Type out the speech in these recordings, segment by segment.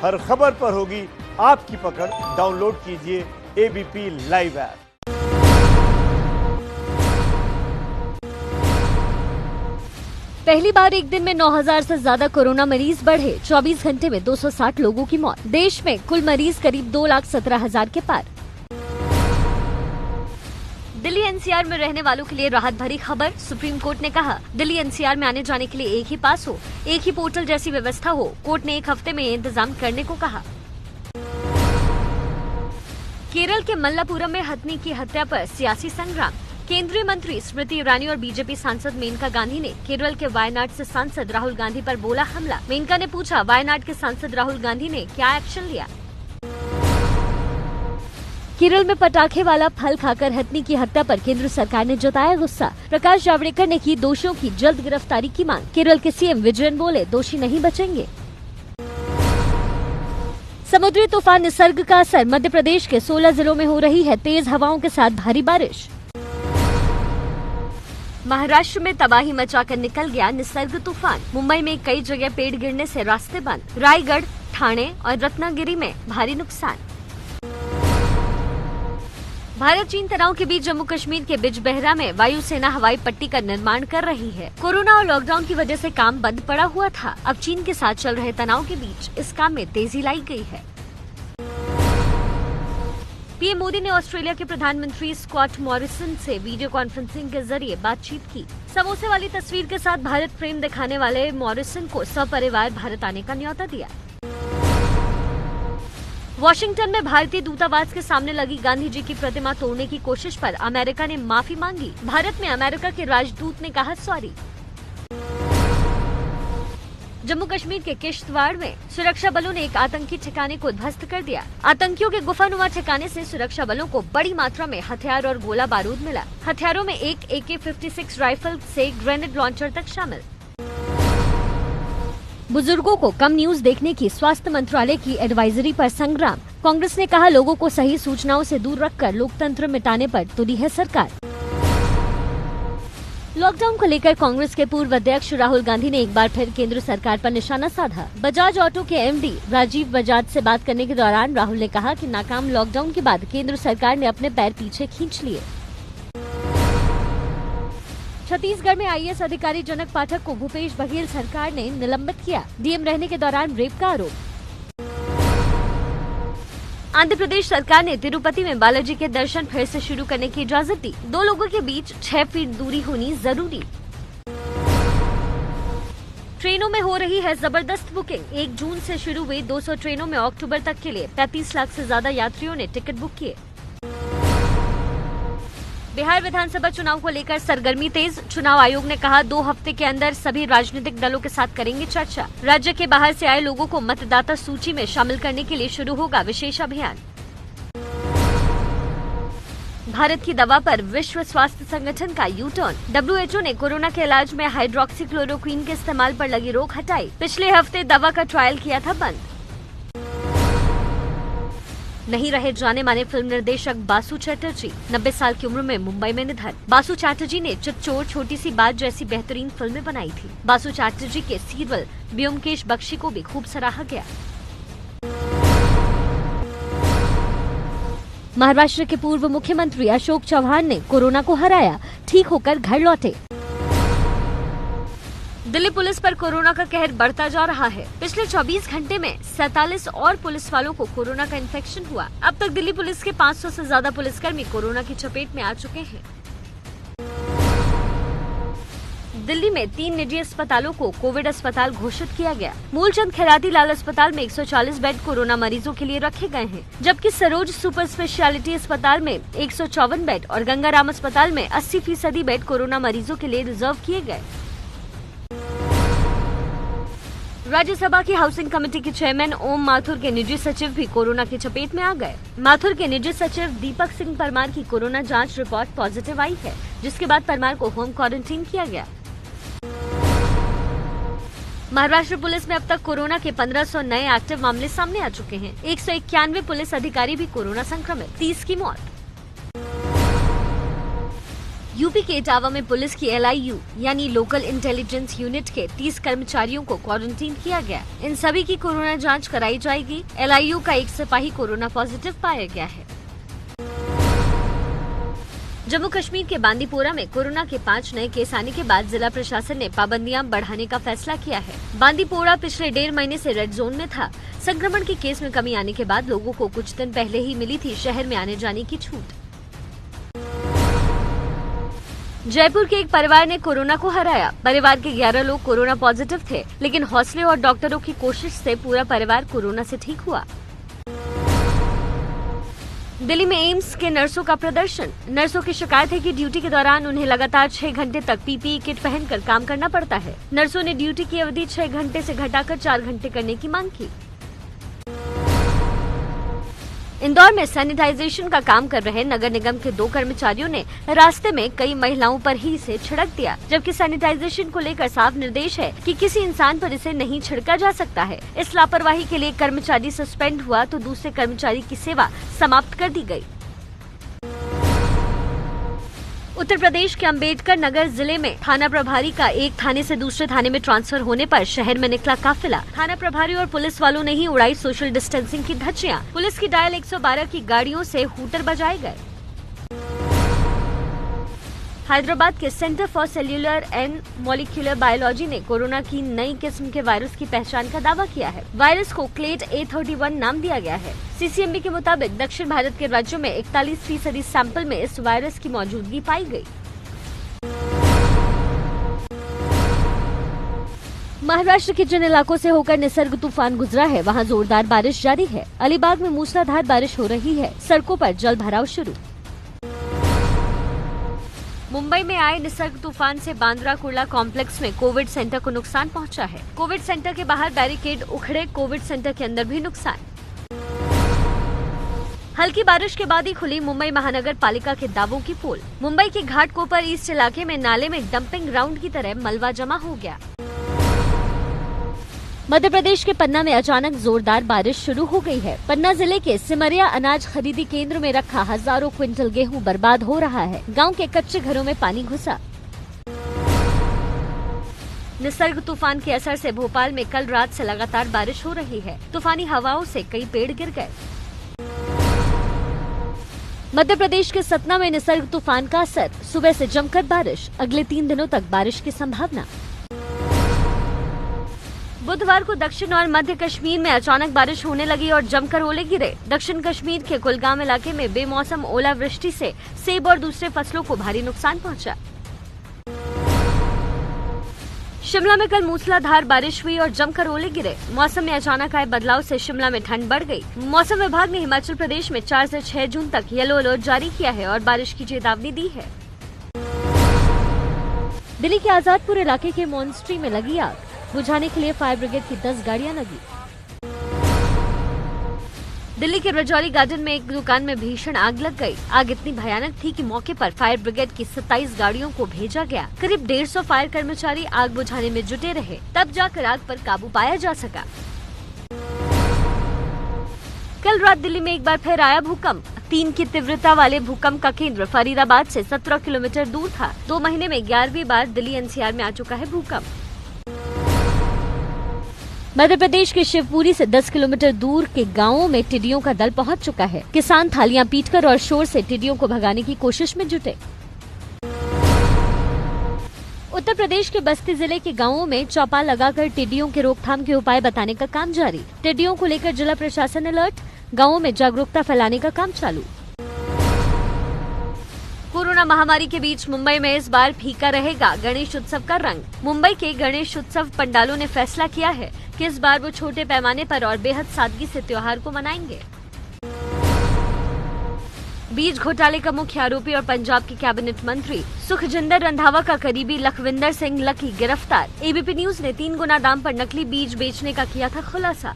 हर खबर पर होगी आपकी पकड़। डाउनलोड कीजिए एबीपी लाइव ऐप। पहली बार एक दिन में 9,000 से ज्यादा कोरोना मरीज बढ़े। 24 घंटे में 260 लोगों की मौत। देश में कुल मरीज करीब 2,17,000 के पार। दिल्ली एनसीआर में रहने वालों के लिए राहत भरी खबर। सुप्रीम कोर्ट ने कहा, दिल्ली एनसीआर में आने जाने के लिए एक ही पास हो, एक ही पोर्टल जैसी व्यवस्था हो। कोर्ट ने 1 हफ्ते में इंतजाम करने को कहा। केरल के मल्लापुरम में हथनी की हत्या पर सियासी संग्राम। केंद्रीय मंत्री स्मृति ईरानी और बीजेपी सांसद मेनका गांधी ने केरल के वायनाड से सांसद राहुल गांधी पर बोला हमला। मेनका ने पूछा, वायनाड के सांसद राहुल गांधी ने क्या एक्शन लिया। केरल में पटाखे वाला फल खाकर हथनी की हत्या पर केंद्र सरकार ने जताया गुस्सा। प्रकाश जावड़ेकर ने की दोषियों की जल्द गिरफ्तारी की मांग। केरल के सीएम विजयन बोले, दोषी नहीं बचेंगे। समुद्री तूफान निसर्ग का असर। मध्य प्रदेश के 16 जिलों में हो रही है तेज हवाओं के साथ भारी बारिश। महाराष्ट्र में तबाही मचाकर निकल गया निसर्ग तूफान। मुंबई में कई जगह पेड़ गिरने से रास्ते बंद। रायगढ़, ठाणे और रत्नागिरी में भारी नुकसान। भारत चीन तनाव के बीच जम्मू कश्मीर के बिजबेहरा में वायुसेना हवाई पट्टी का निर्माण कर रही है। कोरोना और लॉकडाउन की वजह से काम बंद पड़ा हुआ था। अब चीन के साथ चल रहे तनाव के बीच इस काम में तेजी लाई गई है। पीएम मोदी ने ऑस्ट्रेलिया के प्रधानमंत्री स्कॉट मॉरिसन से वीडियो कॉन्फ्रेंसिंग के जरिए बातचीत की। समोसे वाली तस्वीर के साथ भारत प्रेम दिखाने वाले मॉरिसन को सपरिवार भारत आने का न्योता दिया। वॉशिंगटन में भारतीय दूतावास के सामने लगी गांधी जी की प्रतिमा तोड़ने की कोशिश पर अमेरिका ने माफी मांगी। भारत में अमेरिका के राजदूत ने कहा सॉरी। जम्मू कश्मीर के किश्तवाड़ में सुरक्षा बलों ने एक आतंकी ठिकाने को ध्वस्त कर दिया। आतंकियों के गुफानुमा ठिकाने से सुरक्षा बलों को बड़ी मात्रा में हथियार और गोला बारूद मिला। हथियारों में एक AK-56 राइफल से ग्रेनेड लॉन्चर तक शामिल। बुजुर्गों को कम न्यूज देखने की स्वास्थ्य मंत्रालय की एडवाइजरी पर संग्राम। कांग्रेस ने कहा, लोगों को सही सूचनाओं से दूर रखकर लोकतंत्र मिटाने पर तुली है सरकार। लॉकडाउन को लेकर कांग्रेस के पूर्व अध्यक्ष राहुल गांधी ने एक बार फिर केंद्र सरकार पर निशाना साधा। बजाज ऑटो के MD राजीव बजाज से बात करने के दौरान राहुल ने कहा कि नाकाम लॉकडाउन के बाद केंद्र सरकार ने अपने पैर पीछे खींच लिए। छत्तीसगढ़ में IAS अधिकारी जनक पाठक को भूपेश बघेल सरकार ने निलंबित किया। DM रहने के दौरान रेप का आरोप। आंध्र प्रदेश सरकार ने तिरुपति में बालाजी के दर्शन फिर से शुरू करने की इजाजत दी। 2 लोगों के बीच 6 फीट दूरी होनी जरूरी। ट्रेनों में हो रही है जबरदस्त बुकिंग। 1 जून से शुरू हुई 200 ट्रेनों में अक्टूबर तक के लिए 35 लाख से ज्यादा यात्रियों ने टिकट बुक किए। बिहार विधानसभा चुनाव को लेकर सरगर्मी तेज। चुनाव आयोग ने कहा, 2 हफ्ते के अंदर सभी राजनीतिक दलों के साथ करेंगे चर्चा। राज्य के बाहर से आए लोगों को मतदाता सूची में शामिल करने के लिए शुरू होगा विशेष अभियान। भारत की दवा पर विश्व स्वास्थ्य संगठन का U-टर्न। WHO ने कोरोना के इलाज में हाइड्रोक्सीक्लोरोक्वीन के इस्तेमाल पर लगी रोक हटाई। पिछले हफ्ते दवा का ट्रायल किया था बंद। नहीं रहे जाने माने फिल्म निर्देशक बासु चैटर्जी। 90 साल की उम्र में मुंबई में निधन। बासु चैटर्जी ने चितचोर, छोटी सी बात जैसी बेहतरीन फिल्में बनाई थी। बासु चैटर्जी के सीरियल ब्योमकेश बख्शी को भी खूब सराहा गया। महाराष्ट्र के पूर्व मुख्यमंत्री अशोक चव्हाण ने कोरोना को हराया, ठीक होकर घर लौटे। दिल्ली पुलिस पर कोरोना का कहर बढ़ता जा रहा है। पिछले 24 घंटे में 47 और पुलिस वालों को कोरोना का इन्फेक्शन हुआ। अब तक दिल्ली पुलिस के 500 से ज्यादा पुलिसकर्मी कोरोना की चपेट में आ चुके हैं। दिल्ली में 3 निजी अस्पतालों को कोविड अस्पताल घोषित किया गया। मूलचंद खैराती लाल अस्पताल में 140 बेड कोरोना मरीजों के लिए रखे गए हैं, जबकि सरोज सुपर स्पेशलिटी अस्पताल में 154 बेड और गंगाराम अस्पताल में 80% बेड कोरोना मरीजों के लिए रिजर्व किए गए। राज्यसभा की हाउसिंग कमेटी के चेयरमैन ओम माथुर के निजी सचिव भी कोरोना की चपेट में आ गए। माथुर के निजी सचिव दीपक सिंह परमार की कोरोना जांच रिपोर्ट पॉजिटिव आई है, जिसके बाद परमार को होम क्वारंटीन किया गया। महाराष्ट्र पुलिस में अब तक कोरोना के 1500 नए एक्टिव मामले सामने आ चुके हैं। 191 पुलिस अधिकारी भी कोरोना संक्रमित, 30 की मौत। यूपी के इटावा में पुलिस की LIU यानी लोकल इंटेलिजेंस यूनिट के 30 कर्मचारियों को क्वारंटीन किया गया। इन सभी की कोरोना जांच कराई जाएगी। LIU का एक सिपाही कोरोना पॉजिटिव पाया गया है। जम्मू कश्मीर के बांदीपोरा में कोरोना के 5 नए केस आने के बाद जिला प्रशासन ने पाबंदियां बढ़ाने का फैसला किया है। बांदीपोरा पिछले 1.5 महीने से रेड जोन में था। संक्रमण के केस में कमी आने के बाद लोगों को कुछ दिन पहले ही मिली थी शहर में आने जाने की छूट। जयपुर के एक परिवार ने कोरोना को हराया। परिवार के 11 लोग कोरोना पॉजिटिव थे, लेकिन हौसले और डॉक्टरों की कोशिश से पूरा परिवार कोरोना से ठीक हुआ। दिल्ली में एम्स के नर्सों का प्रदर्शन। नर्सों की शिकायत है कि ड्यूटी के दौरान उन्हें लगातार 6 घंटे तक PPE किट पहनकर काम करना पड़ता है। नर्सों ने ड्यूटी की अवधि 6 घंटे से घटाकर 4 घंटे करने की मांग की। इंदौर में सैनिटाइजेशन का काम कर रहे नगर निगम के 2 कर्मचारियों ने रास्ते में कई महिलाओं पर ही इसे छिड़क दिया, जबकि सैनिटाइजेशन को लेकर साफ निर्देश है कि किसी इंसान पर इसे नहीं छिड़का जा सकता है। इस लापरवाही के लिए कर्मचारी सस्पेंड हुआ तो दूसरे कर्मचारी की सेवा समाप्त कर दी गई। उत्तर प्रदेश के अंबेडकर नगर जिले में थाना प्रभारी का एक थाने से दूसरे थाने में ट्रांसफर होने पर शहर में निकला काफिला। थाना प्रभारी और पुलिस वालों ने ही उड़ाई सोशल डिस्टेंसिंग की धज्जियां। पुलिस की डायल 112 की गाड़ियों से हूटर बजाए गए। हैदराबाद के centre for cellular and molecular biology ने कोरोना की नई किस्म के वायरस की पहचान का दावा किया है। वायरस को क्लेड A31 नाम दिया गया है। CCMB के मुताबिक दक्षिण भारत के राज्यों में 41% सैंपल में इस वायरस की मौजूदगी पाई गई। महाराष्ट्र के जिन इलाकों से होकर निसर्ग तूफान गुजरा है, वहां जोरदार बारिश जारी है। अलीबाग में मूसलाधार बारिश हो रही है। सड़कों पर जल भराव शुरू। मुंबई में आए निसर्ग तूफान से बांद्रा कुर्ला कॉम्प्लेक्स में कोविड सेंटर को नुकसान पहुंचा है। कोविड सेंटर के बाहर बैरिकेड उखड़े, कोविड सेंटर के अंदर भी नुकसान। हल्की बारिश के बाद ही खुली मुंबई महानगर पालिका के दावों की पोल। मुंबई के घाटकोपर ईस्ट इलाके में नाले में डंपिंग ग्राउंड की तरह मलबा जमा हो गया। मध्य प्रदेश के पन्ना में अचानक जोरदार बारिश शुरू हो गई है। पन्ना जिले के सिमरिया अनाज खरीदी केंद्र में रखा हजारों क्विंटल गेहूं बर्बाद हो रहा है। गांव के कच्चे घरों में पानी घुसा। निसर्ग तूफान के असर से भोपाल में कल रात से लगातार बारिश हो रही है। तूफानी हवाओं से कई पेड़ गिर गए। मध्य प्रदेश के सतना में निसर्ग तूफान का असर, सुबह से जमकर बारिश। अगले 3 दिनों तक बारिश की संभावना। बुधवार को दक्षिण और मध्य कश्मीर में अचानक बारिश होने लगी और जमकर ओले गिरे। दक्षिण कश्मीर के कुलगाम इलाके में बेमौसम ओलावृष्टि से सेब और दूसरे फसलों को भारी नुकसान पहुंचा। शिमला में कल मूसलाधार बारिश हुई और जमकर ओले गिरे। मौसम में अचानक आए बदलाव से शिमला में ठंड बढ़ गई। मौसम विभाग ने हिमाचल प्रदेश में 4 से 6 जून तक येलो अलर्ट जारी किया है और बारिश की चेतावनी दी है। दिल्ली के आजादपुर इलाके के मॉन्स्ट्री में लगी आग। बुझाने के लिए फायर ब्रिगेड की 10 गाड़ियां लगी। दिल्ली के रजौरी गार्डन में एक दुकान में भीषण आग लग गई। आग इतनी भयानक थी कि मौके पर फायर ब्रिगेड की 27 गाड़ियों को भेजा गया। करीब 150 फायर कर्मचारी आग बुझाने में जुटे रहे, तब जाकर आग पर काबू पाया जा सका। कल रात दिल्ली में एक बार फिर आया भूकंप। 3 की तीव्रता वाले भूकंप का केंद्र फरीदाबाद से 17 किलोमीटर दूर था। 2 महीने में 11वीं बार दिल्ली NCR में आ चुका है भूकंप। मध्य प्रदेश के शिवपुरी से 10 किलोमीटर दूर के गांवों में टिड्डियों का दल पहुंच चुका है। किसान थालियां पीटकर और शोर से टिड्डियों को भगाने की कोशिश में जुटे। उत्तर प्रदेश के बस्ती जिले के गांवों में चौपाल लगाकर टिड्डियों के रोकथाम के उपाय बताने का काम जारी। टिड्डियों को लेकर जिला प्रशासन अलर्ट, गांवों में जागरूकता फैलाने का काम चालू। कोरोना महामारी के बीच मुंबई में इस बार फीका रहेगा गणेश उत्सव का रंग। मुंबई के गणेश उत्सव पंडालों ने फैसला किया है कि इस बार वो छोटे पैमाने पर और बेहद सादगी से त्योहार को मनाएंगे। बीज घोटाले का मुख्य आरोपी और पंजाब के कैबिनेट मंत्री सुखजिंदर रंधावा का करीबी लखविंदर सिंह लकी गिरफ्तार। ABP न्यूज ने 3 गुना दाम पर नकली बीज बेचने का किया था खुलासा।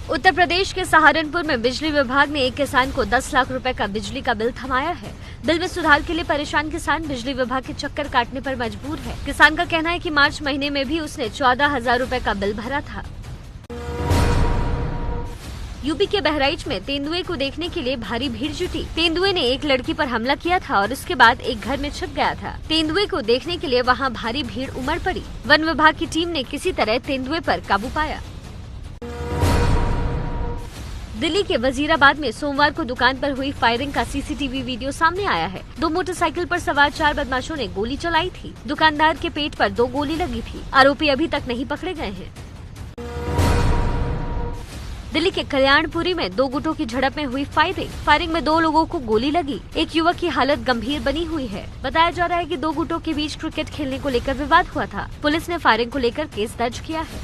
उत्तर प्रदेश के सहारनपुर में बिजली विभाग ने एक किसान को 10 लाख रुपए का बिजली का बिल थमाया है। बिल में सुधार के लिए परेशान किसान बिजली विभाग के चक्कर काटने पर मजबूर है। किसान का कहना है कि मार्च महीने में भी उसने 14,000 रुपए का बिल भरा था। यूपी के बहराइच में तेंदुए को देखने के लिए भारी भीड़ जुटी। तेंदुए ने एक लड़की पर हमला किया था और उसके बाद एक घर में छिप गया था। तेंदुए को देखने के लिए वहां भारी भीड़ उमड़ पड़ी। वन विभाग की टीम ने किसी तरह तेंदुए पर काबू पाया। दिल्ली के वजीराबाद में सोमवार को दुकान पर हुई फायरिंग का सीसीटीवी वीडियो सामने आया है। 2 मोटरसाइकिल पर सवार 4 बदमाशों ने गोली चलाई थी। दुकानदार के पेट पर 2 गोली लगी थी। आरोपी अभी तक नहीं पकड़े गए हैं। दिल्ली के कल्याणपुरी में 2 गुटों की झड़प में हुई फायरिंग में 2 लोगों को गोली लगी। एक युवक की हालत गंभीर बनी हुई है। बताया जा रहा है कि 2 गुटों के बीच क्रिकेट खेलने को लेकर विवाद हुआ था। पुलिस ने फायरिंग को लेकर केस दर्ज किया है।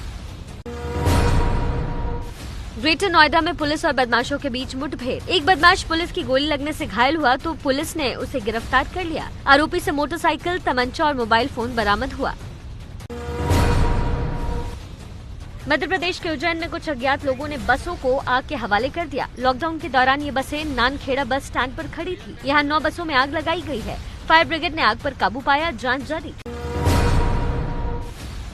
ग्रेटर नोएडा में पुलिस और बदमाशों के बीच मुठभेड़। एक बदमाश पुलिस की गोली लगने से घायल हुआ तो पुलिस ने उसे गिरफ्तार कर लिया। आरोपी से मोटरसाइकिल, तमंचा और मोबाइल फोन बरामद हुआ। मध्य प्रदेश के उज्जैन में कुछ अज्ञात लोगों ने बसों को आग के हवाले कर दिया। लॉकडाउन के दौरान ये बसें नानखेड़ा बस स्टैंड पर खड़ी थी। यहाँ 9 बसों में आग लगाई गई है। फायर ब्रिगेड ने आग पर काबू पाया, जांच जारी।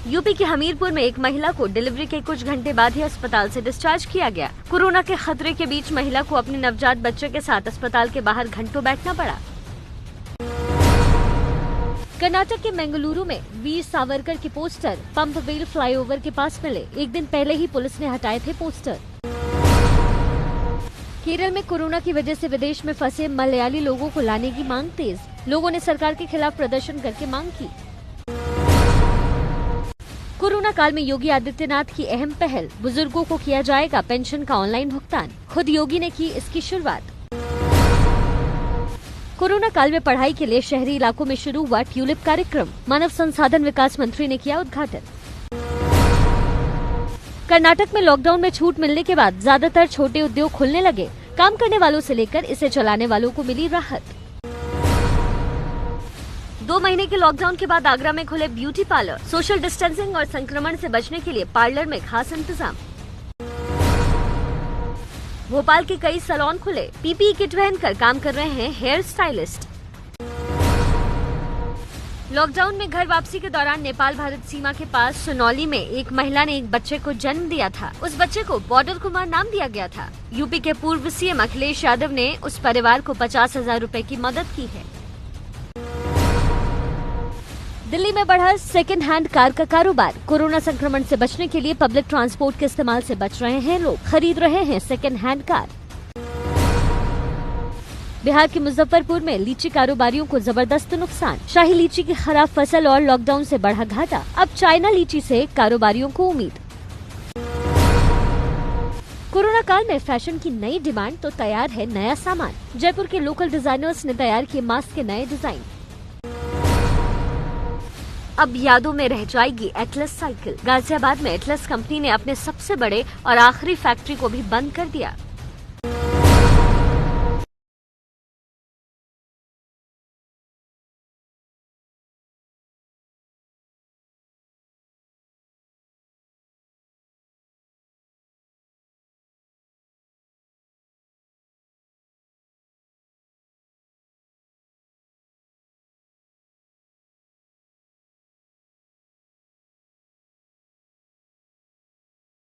यूपी के हमीरपुर में एक महिला को डिलीवरी के कुछ घंटे बाद ही अस्पताल से डिस्चार्ज किया गया। कोरोना के खतरे के बीच महिला को अपने नवजात बच्चे के साथ अस्पताल के बाहर घंटों बैठना पड़ा। कर्नाटक के मंगलुरु में वीर सावरकर के पोस्टर पंप वेल फ्लाईओवर के पास मिले। एक दिन पहले ही पुलिस ने हटाए थे पोस्टर। केरल में कोरोना की वजह से विदेश में फंसे मलयाली लोगों को लाने की मांग तेज। लोगों ने सरकार के खिलाफ प्रदर्शन करके मांग की। कोरोना काल में योगी आदित्यनाथ की अहम पहल, बुजुर्गों को किया जाएगा पेंशन का ऑनलाइन भुगतान। खुद योगी ने की इसकी शुरुआत। कोरोना काल में पढ़ाई के लिए शहरी इलाकों में शुरू हुआ ट्यूलिप कार्यक्रम। मानव संसाधन विकास मंत्री ने किया उद्घाटन। कर्नाटक में लॉकडाउन में छूट मिलने के बाद ज्यादातर छोटे उद्योग खुलने लगे। काम करने वालों से लेकर इसे चलाने वालों को मिली राहत। 2 महीने के लॉकडाउन के बाद आगरा में खुले ब्यूटी पार्लर। सोशल डिस्टेंसिंग और संक्रमण से बचने के लिए पार्लर में खास इंतजाम। भोपाल के कई सैलून खुले। पीपीई किट पहनकर काम कर रहे हैं हेयर स्टाइलिस्ट। लॉकडाउन में घर वापसी के दौरान नेपाल भारत सीमा के पास सुनौली में एक महिला ने एक बच्चे को जन्म दिया था। उस बच्चे को बॉर्डर कुमार नाम दिया गया था। यूपी के पूर्व सीएम अखिलेश यादव ने उस परिवार को 50,000 रुपए की मदद की है। दिल्ली में बढ़ा सेकेंड हैंड कार का कारोबार। कोरोना संक्रमण से बचने के लिए पब्लिक ट्रांसपोर्ट के इस्तेमाल से बच रहे हैं लोग। खरीद रहे हैं सेकेंड हैंड कार। बिहार के मुजफ्फरपुर में लीची कारोबारियों को जबरदस्त नुकसान। शाही लीची की खराब फसल और लॉकडाउन से बढ़ा घाटा। अब चाइना लीची से कारोबारियों को उम्मीद। कोरोना काल में फैशन की नई डिमांड तो तैयार है नया सामान। जयपुर के लोकल डिजाइनर्स ने तैयार किए मास्क के नए डिजाइन। अब यादों में रह जाएगी एटलस साइकिल। गाजियाबाद में एटलस कंपनी ने अपने सबसे बड़े और आखिरी फैक्ट्री को भी बंद कर दिया।